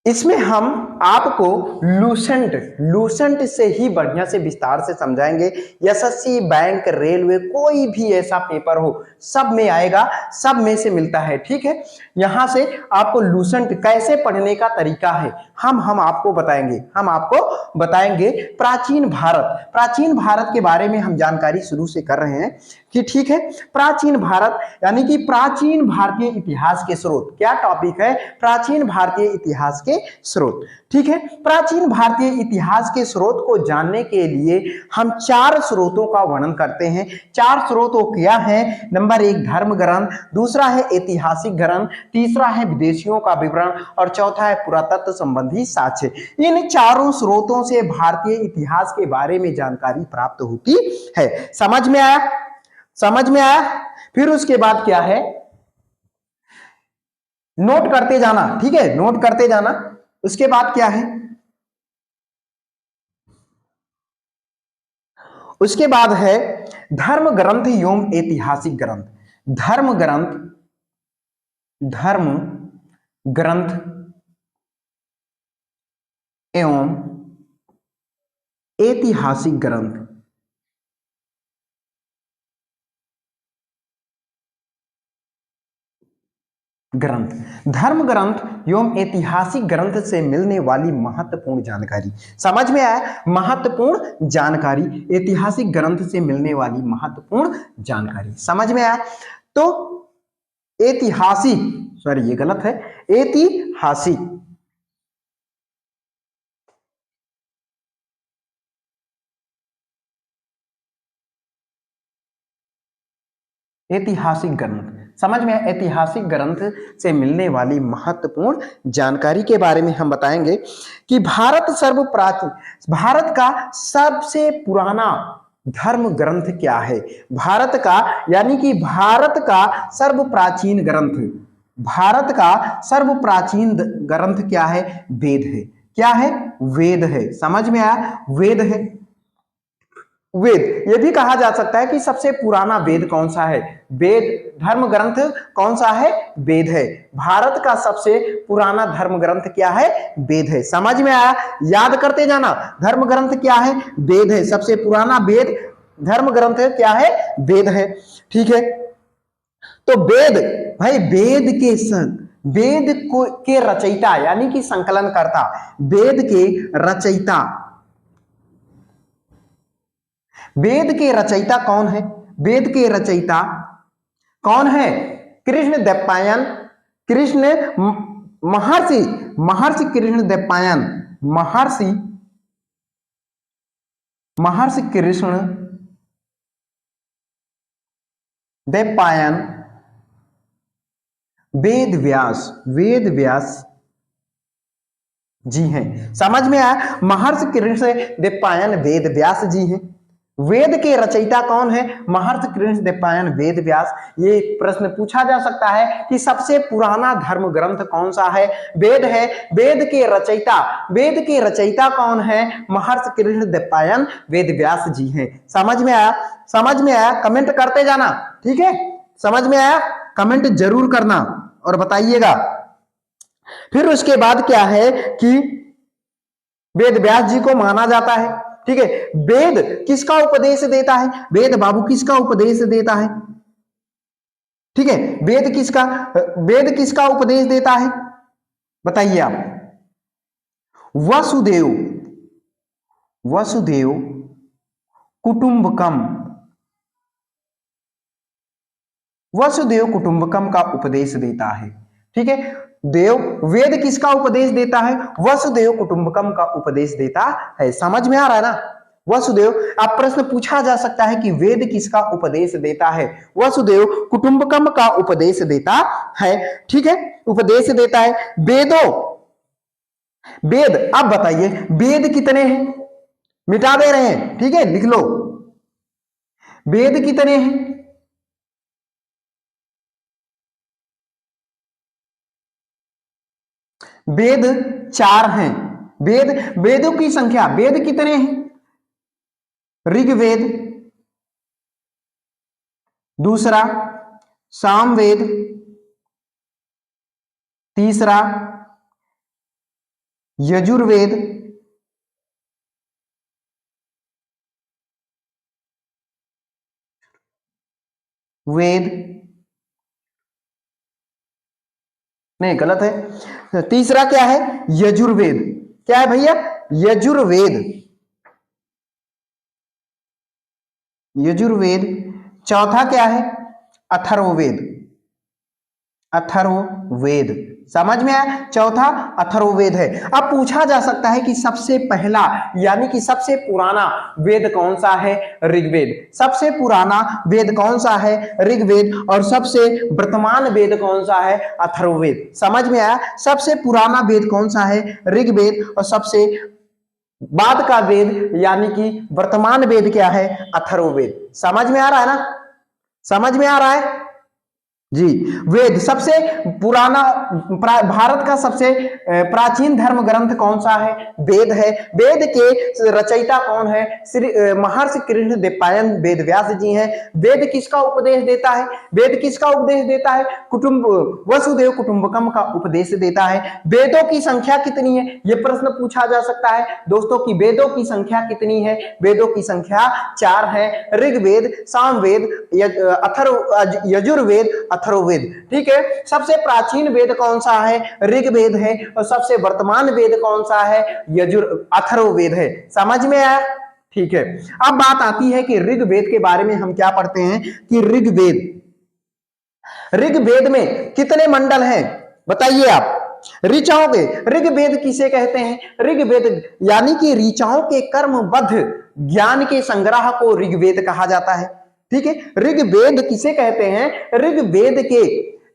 इसमें हम आपको लूसेंट लूसेंट से ही बढ़िया से विस्तार से समझाएंगे। एसएससी, बैंक, रेलवे, कोई भी ऐसा पेपर हो सब में आएगा, सब में से मिलता है। ठीक है, यहां से आपको लूसेंट कैसे पढ़ने का तरीका है हम आपको बताएंगे। हम आपको बताएंगे प्राचीन भारत के बारे में हम जानकारी शुरू से कर रहे हैं कि ठीक है। प्राचीन भारत यानी कि प्राचीन भारतीय इतिहास के स्रोत, क्या टॉपिक है? प्राचीन भारतीय इतिहास के स्रोत। ठीक है, प्राचीन भारतीय इतिहास के स्रोत को जानने के लिए हम 4 स्रोतों का वर्णन करते हैं। 4 स्रोतों क्या है? नंबर 1 धर्म ग्रंथ, दूसरा है ऐतिहासिक ग्रंथ, तीसरा है विदेशियों का विवरण और चौथा है पुरातत्व संबंधी साक्ष्य। इन चारों स्रोतों से भारतीय इतिहास के बारे में जानकारी प्राप्त होती है। समझ में आया? समझ में आया? फिर उसके बाद क्या है, नोट करते जाना। ठीक है, नोट करते जाना। उसके बाद क्या है, उसके बाद है धर्म ग्रंथ एवं ऐतिहासिक ग्रंथ। धर्म ग्रंथ, धर्म ग्रंथ एवं ऐतिहासिक ग्रंथ। धर्म ग्रंथ एवं ऐतिहासिक ग्रंथ से मिलने वाली महत्वपूर्ण जानकारी। समझ में आया? महत्वपूर्ण जानकारी, ऐतिहासिक ग्रंथ से मिलने वाली महत्वपूर्ण जानकारी। समझ में आया? तो ऐतिहासिक, सॉरी ये गलत है, ऐतिहासिक ऐतिहासिक ग्रंथ। समझ में? ऐतिहासिक ग्रंथ से मिलने वाली महत्वपूर्ण जानकारी के बारे में हम बताएंगे कि भारत का सबसे पुराना धर्म ग्रंथ क्या है। भारत का यानी कि भारत का सर्व प्राचीन ग्रंथ, भारत का सर्व प्राचीन ग्रंथ क्या है? वेद है। क्या है? वेद है। समझ में आया? वेद है। वेद, यह भी कहा जा सकता है कि सबसे पुराना वेद कौन सा है? वेद, धर्म ग्रंथ कौन सा है? वेद है। भारत का सबसे पुराना धर्म ग्रंथ क्या है? वेद है। समझ में आया? याद करते जाना, धर्म ग्रंथ क्या है? वेद है। सबसे पुराना वेद, धर्म ग्रंथ क्या है? वेद है। ठीक है, तो वेद, भाई वेद के वेद को के रचयिता यानी कि संकलनकर्ता, वेद के रचयिता, वेद के रचयिता कौन है? वेद के रचयिता कौन है? कृष्ण द्वैपायन, कृष्ण महर्षि, महर्षि कृष्ण द्वैपायन, महर्षि, महर्षि कृष्ण द्वैपायन, वेद व्यास, वेद व्यास जी हैं। समझ में आया? महर्षि कृष्ण द्वैपायन वेद व्यास जी हैं। वेद के रचयिता कौन है? महर्षि कृष्ण द्वैपायन वेद व्यास। ये प्रश्न पूछा जा सकता है कि सबसे पुराना धर्म ग्रंथ कौन सा है? वेद है। वेद के रचयिता, वेद के रचयिता कौन है? महर्षि कृष्ण द्वैपायन वेद व्यास जी हैं। समझ में आया? समझ में आया? कमेंट करते जाना। ठीक है, समझ में आया? कमेंट जरूर करना और बताइएगा। फिर उसके बाद क्या है कि वेद व्यास जी को माना जाता है। ठीक है, वेद किसका उपदेश देता है? वेद बाबू किसका उपदेश देता है? ठीक है, वेद किसका उपदेश देता है? बताइए आप। वसुदेव, वसुदेव कुटुंबकम, वसुदेव कुटुंबकम का उपदेश देता है। ठीक है, देव, वेद किसका उपदेश देता है? वसुदेव कुटुंबकम का उपदेश देता है। समझ में आ रहा है ना? वसुदेव, अब प्रश्न पूछा जा सकता है कि वेद किसका उपदेश देता है? वसुदेव कुटुंबकम का उपदेश देता है। ठीक है, उपदेश देता है। वेदों, वेद, अब बताइए वेद कितने हैं? मिटा दे रहे हैं, ठीक है, लिख लो। वेद कितने हैं? वेद 4 हैं। वेद, वेदों की संख्या, वेद कितने हैं? ऋग्वेद, दूसरा सामवेद, तीसरा यजुर्वेद, वेद, नहीं गलत है, तीसरा क्या है, यजुर्वेद। क्या है भैया, यजुर्वेद, यजुर्वेद। चौथा क्या है, अथर्ववेद, अथर्ववेद। समझ में आया, चौथा अथर्ववेद है। अब पूछा जा सकता है कि सबसे पहला यानी कि सबसे पुराना वेद कौन सा है, ऋग्वेद। सबसे पुराना वेद कौन सा है, ऋग्वेद। और सबसे वर्तमान वेद कौन सा है, अथर्ववेद। समझ में आया, सबसे पुराना वेद कौन सा है, ऋग्वेद। और सबसे बाद का वेद यानी कि वर्तमान वेद क्या है, अथर्ववेद। समझ में आ रहा है ना, समझ में आ रहा है जी। वेद, सबसे पुराना भारत का सबसे प्राचीन धर्म ग्रंथ कौन सा है, वेद है। वेद के रचयिता कौन है, श्री महर्षि कृष्णदेवराय वेद व्यास जी हैं। वेद किसका उपदेश देता है, वेद किसका उपदेश देता है, कुटुंब वसुदेव कुटुंबकम का उपदेश देता है। वेदों की संख्या कितनी है, यह प्रश्न पूछा जा सकता है दोस्तों कि वेदों की संख्या कितनी है। वेदों की संख्या 4 है, ऋग्वेद, सामवेद, यजुर्वेद, अथर्ववेद। ठीक है, सबसे प्राचीन वेद कौन सा है, ऋग्वेद है। और सबसे वर्तमान वेद कौन सा है, अथर्ववेद है। समझ में आया, ठीक है। अब बात आती है कि ऋग्वेद के बारे में हम क्या पढ़ते हैं कि ऋग्वेद में कितने मंडल हैं, बताइए आप। ऋचाओं के, ऋग्वेद किसे कहते हैं, ऋग्वेद यानी कि ऋचाओं के कर्मबद्ध ज्ञान के संग्रह को ऋग्वेद कहा जाता है। ठीक है, ऋग्वेद किसे कहते हैं, ऋग्वेद के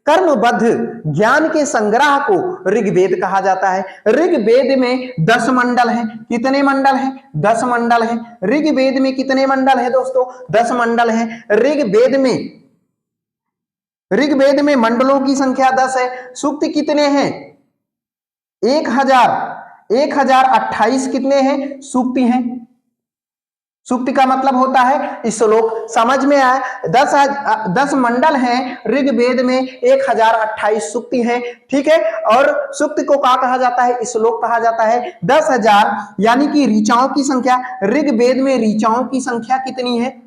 कर्मबद्ध ज्ञान के संग्रह को ऋग्वेद कहा जाता है। ऋग्वेद में 10 मंडल हैं। कितने मंडल हैं, 10 मंडल हैं। ऋग्वेद में कितने मंडल हैं दोस्तों, 10 मंडल हैं। ऋग्वेद में मंडलों की संख्या 10 है। सूक्त कितने हैं, 1028 कितने हैं, सूक्ति हैं। सूक्ति का मतलब होता है श्लोक। समझ में आया, 10 मंडल हैं ऋग्वेद में, 1028 सूक्ति हैं। ठीक है, और सूक्ति को क्या कहा जाता है, श्लोक कहा जाता है। 10,000 यानी कि ऋचाओं की संख्या, ऋग्वेद में ऋचाओं की संख्या कितनी है,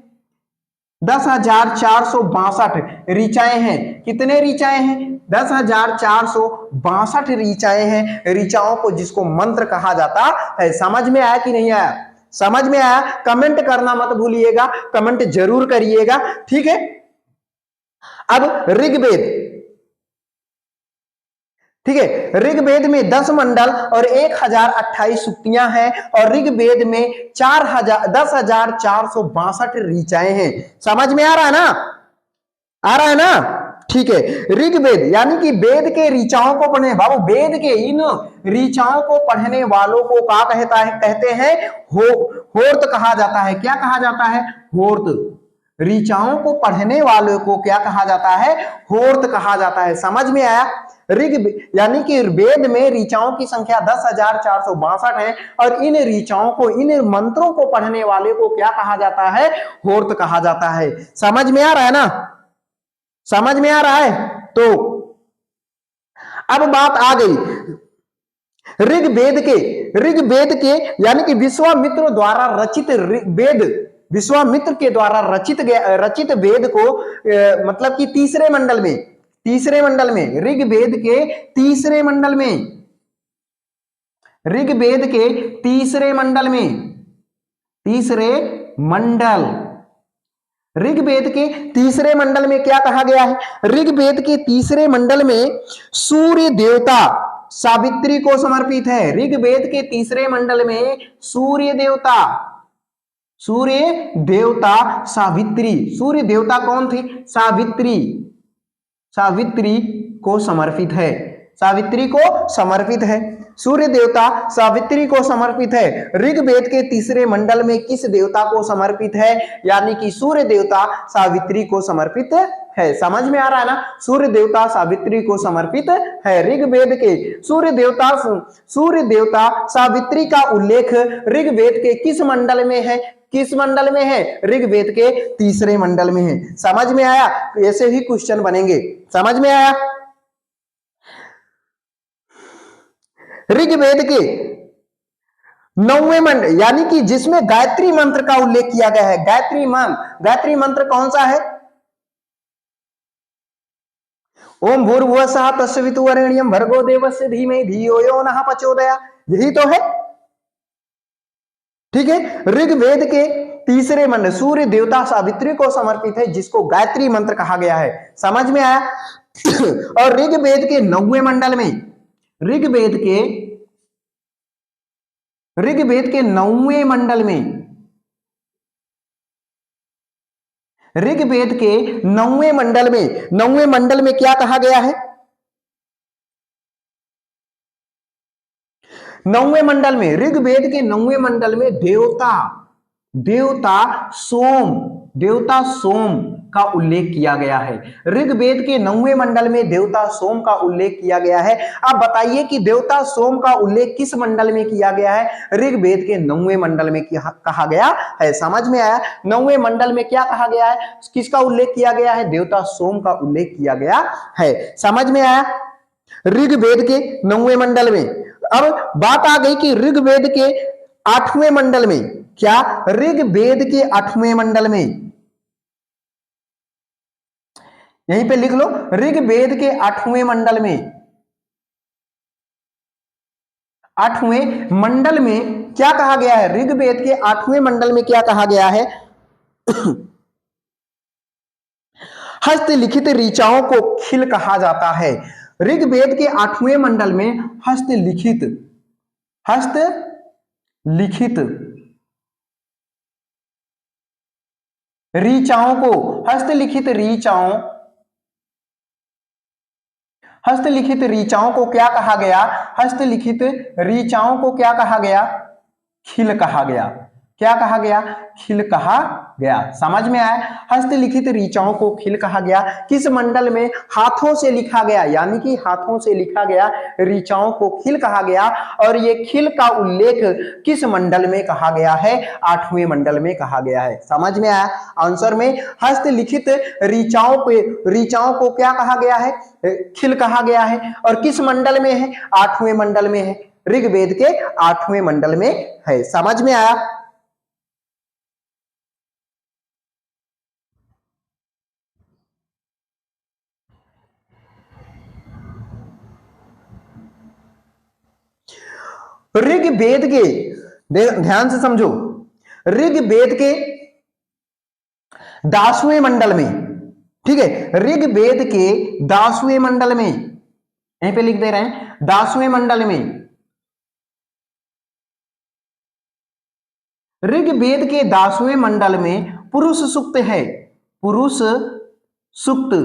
10,462 ऋचाएं हैं। कितने ऋचाएं हैं, 10,462 ऋचाएं हैं। ऋचाओं को जिसको मंत्र कहा जाता है। समझ में आया कि नहीं आया, समझ में आया, कमेंट करना मत भूलिएगा, कमेंट जरूर करिएगा। ठीक है, अब ऋग्वेद, ठीक है, ऋग्वेद में 10 मंडल और 1028 सूक्तियां हैं। और ऋग्वेद में 10,462 ऋचाएं हैं। समझ में आ रहा है ना, आ रहा है ना, ठीक है। ऋग्वेद यानी कि वेद के ऋचाओं को पढ़ने, बाबू वेद के इन ऋचाओं को पढ़ने वालों को क्या कहता है, कहते हैं होर्त कहा जाता है। क्या कहा जाता है, होर्त। ऋचाओं को पढ़ने वालों को क्या कहा जाता है, होर्त कहा जाता है। समझ में आया, यानी कि वेद में ऋचाओं की संख्या 10,462 है। और इन ऋचाओं को, इन मंत्रों को पढ़ने वाले को क्या कहा जाता है, होर्त कहा जाता है। समझ में आ रहा है ना, समझ में आ रहा है। तो अब बात आ गई ऋग्वेद के यानी कि विश्वामित्र द्वारा रचित वेद, विश्वामित्र के द्वारा रचित वेद को मतलब कि तीसरे मंडल में, ऋग्वेद के तीसरे मंडल में, ऋग्वेद के तीसरे मंडल में, ऋग्वेद के तीसरे मंडल में क्या कहा गया है, ऋग्वेद के तीसरे मंडल में सूर्य देवता सावित्री को समर्पित है। ऋग्वेद के तीसरे मंडल में सूर्य देवता सावित्री, सूर्य देवता कौन थी, सावित्री को समर्पित है, सावित्री को समर्पित है, सूर्य देवता सावित्री को समर्पित है। ऋग्वेद के तीसरे मंडल में किस देवता को समर्पित है, यानी कि सूर्य देवता सावित्री को समर्पित है। समझ में आ रहा है ना, सूर्य देवता सावित्री को समर्पित है। ऋग्वेद के सूर्य देवता सावित्री का उल्लेख ऋग्वेद के किस मंडल में है, किस मंडल में है, ऋग्वेद के तीसरे मंडल में है। समझ में आया, ऐसे ही क्वेश्चन बनेंगे। समझ में आया, ऋग्वेद के 9वें मंडल यानी कि जिसमें गायत्री मंत्र का उल्लेख किया गया है। गायत्री मंत्र कौन सा है? ओम भूर्भुवस्सुः तस्सवितुर्वरेण्यं भर्गो देवस्य धीमहि धियो यो नः प्रचोदयात्, यही तो है। ठीक है, ऋग्वेद के तीसरे मंडल सूर्य देवता सावित्री को समर्पित है, जिसको गायत्री मंत्र कहा गया है। समझ में आया? और ऋग्वेद के 9वें मंडल में, ऋग्वेद के 9वें मंडल में, ऋग्वेद के 9वें मंडल में क्या कहा गया है? 9वें मंडल में, ऋग्वेद के 9वें मंडल में देवता सोम का उल्लेख किया गया है। ऋग्वेद के 9वें मंडल में देवता सोम का उल्लेख किया गया है। अब बताइए कि देवता सोम का उल्लेख किस मंडल में किया गया है? ऋग्वेद के 9वें मंडल में कहा गया है। समझ में आया? 9वें मंडल में क्या कहा गया है, किसका उल्लेख किया गया है? देवता सोम का उल्लेख किया गया है। समझ में आया? ऋग्वेद के 9वें मंडल में। अब बात आ गई कि ऋग्वेद के 8वें मंडल में, क्या ऋग्वेद के 8वें मंडल में, यहीं पे लिख लो, ऋग्वेद के 8वें मंडल में, 8वें मंडल में क्या कहा गया है? ऋग्वेद के 8वें मंडल में क्या कहा गया है? हस्तलिखित ऋचाओं को खिल कहा जाता है। ऋग्वेद के 8वें मंडल में हस्तलिखित ऋचाओं को, हस्तलिखित ऋचाओं को क्या कहा गया? हस्तलिखित ऋचाओं को क्या कहा गया? खिल कहा गया। क्या कहा गया? खिल कहा गया। समझ में आया? हस्तलिखित ऋचाओं को खिल कहा गया। किस मंडल में? हाथों से लिखा गया, यानी कि हाथों से लिखा गया ऋचाओं को खिल कहा गया। और ये खिल का उल्लेख किस मंडल में कहा गया है? 8वें मंडल में कहा गया है। समझ में आया? आंसर में हस्तलिखित ऋचाओं को क्या कहा गया है? खिल कहा गया है। और किस मंडल में है? 8वें मंडल में है। ऋग्वेद के 8वें मंडल में है। समझ में आया? ऋग्वेद के, ध्यान से समझो, ऋग्वेद के 10वें मंडल में, ठीक है, ऋग्वेद के 10वें मंडल में, यहीं पे लिख दे रहे हैं, 10वें मंडल में, ऋग्वेद के 10वें मंडल में पुरुष सूक्त है। पुरुष सूक्त,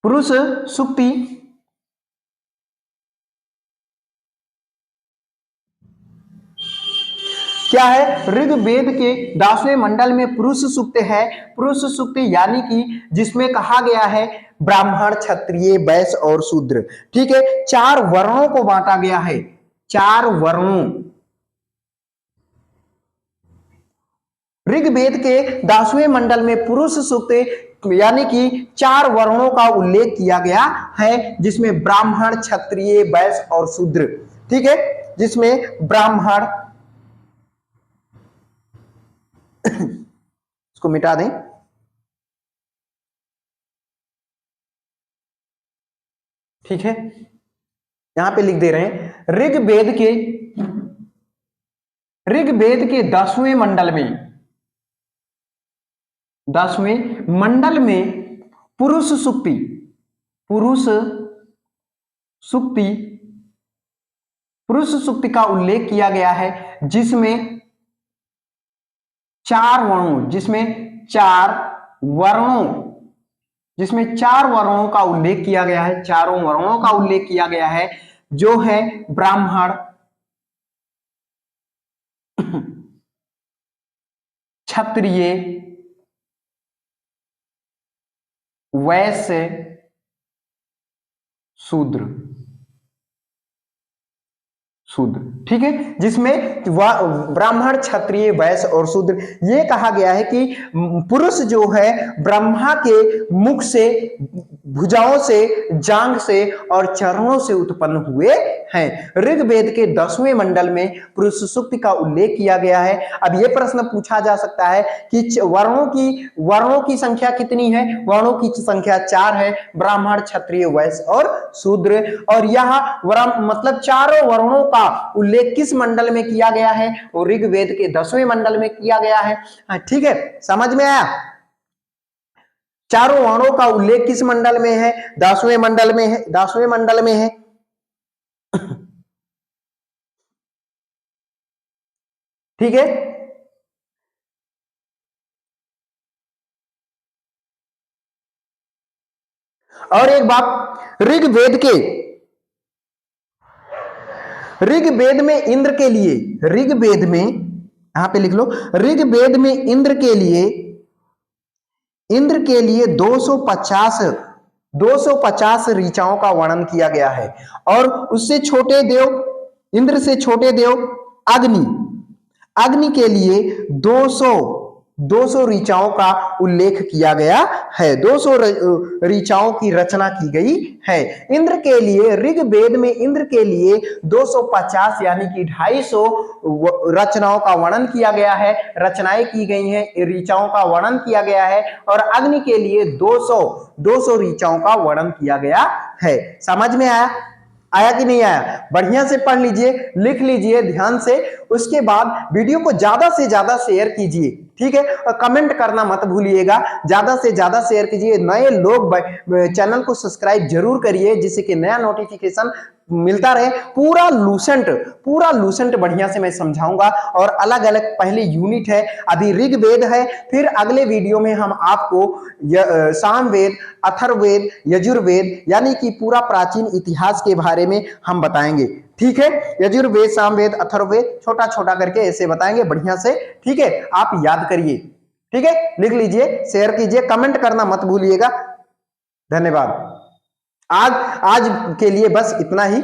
पुरुष सूक्ति क्या है? ऋग्वेद के 10वें मंडल में पुरुष सूक्त है। पुरुष सूक्त यानी कि जिसमें कहा गया है ब्राह्मण, क्षत्रिय, वैश्य और शूद्र। ठीक है, 4 वर्णों को बांटा गया है। 4 वर्णों, ऋग्वेद के 10वें मंडल में पुरुष सूक्त यानी कि 4 वर्णों का उल्लेख किया गया है, जिसमें ब्राह्मण, क्षत्रिय, वैश्य और शूद्र। ठीक है, जिसमें ब्राह्मण, इसको मिटा दें, ठीक है, यहां पे लिख दे रहे हैं, ऋग्वेद के 10वें मंडल में, 10वें मंडल में पुरुष सूक्ति, पुरुष सूक्ति का उल्लेख किया गया है, जिसमें 4 वर्णों, जिसमें 4 वर्णों का उल्लेख किया गया है। 4 वर्णों का उल्लेख किया गया है, जो है ब्राह्मण, क्षत्रिय, वैश्य, शूद्र। शूद्र, ठीक है, जिसमें ब्राह्मण, क्षत्रिय, वैश्य और शूद्र ये कहा गया है कि पुरुष जो है ब्रह्मा के मुख से, भुजाओं से, जांग से और चरणों से उत्पन्न हुए हैं। ऋग्वेद के 10वें मंडल में पुरुष सूक्त का उल्लेख किया गया है। अब यह प्रश्न पूछा जा सकता है कि वर्णों की संख्या कितनी है? वर्णों की संख्या 4 है, ब्राह्मण, क्षत्रिय, वैश्य और शूद्र। और यह मतलब चारों वर्णों का उल्लेख किस मंडल में किया गया है? वो ऋग्वेद के 10वें मंडल में किया गया है। ठीक है, समझ में आया? चारों वर्णों का उल्लेख किस मंडल में है? 10वें मंडल में है, 10वें मंडल में है। ठीक है, और एक बात, ऋग्वेद में इंद्र के लिए, ऋग्वेद में, यहां पे लिख लो, ऋग्वेद में इंद्र के लिए 250 ऋचाओं का वर्णन किया गया है। और उससे छोटे देव, इंद्र से छोटे देव अग्नि के लिए 200 ऋचाओं का उल्लेख किया गया है, 200 ऋचाओं की रचना की गई है। इंद्र के लिए, ऋग्वेद में इंद्र के लिए 250 यानी कि 250 रचनाओं का वर्णन किया गया है, रचनाएं की गई हैं, ऋचाओं का वर्णन किया गया है। और अग्नि के लिए 200 ऋचाओं का वर्णन किया गया है। समझ में आया कि नहीं आया? बढ़िया से पढ़ लीजिए, लिख लीजिए ध्यान से। उसके बाद वीडियो को ज्यादा से ज्यादा शेयर कीजिए, ठीक है, और कमेंट करना मत भूलिएगा। ज्यादा से ज्यादा शेयर कीजिए, नए लोग चैनल को सब्सक्राइब जरूर करिए, जिससे कि नया नोटिफिकेशन मिलता रहे। पूरा लूसेंट बढ़िया से मैं समझाऊंगा। और अलग अलग पहले यूनिट है, अभी ऋग्वेद है, फिर अगले वीडियो में हम आपको सामवेद, अथर्ववेद, यजुर्वेद यानी कि पूरा प्राचीन इतिहास के बारे में हम बताएंगे। ठीक है, यजुर्वेद, सामवेद, अथर्ववेद छोटा छोटा करके ऐसे बताएंगे बढ़िया से। ठीक है, आप याद करिए। ठीक है, लिख लीजिए, शेयर कीजिए, कमेंट करना मत भूलिएगा। धन्यवाद। आज के लिए बस इतना ही।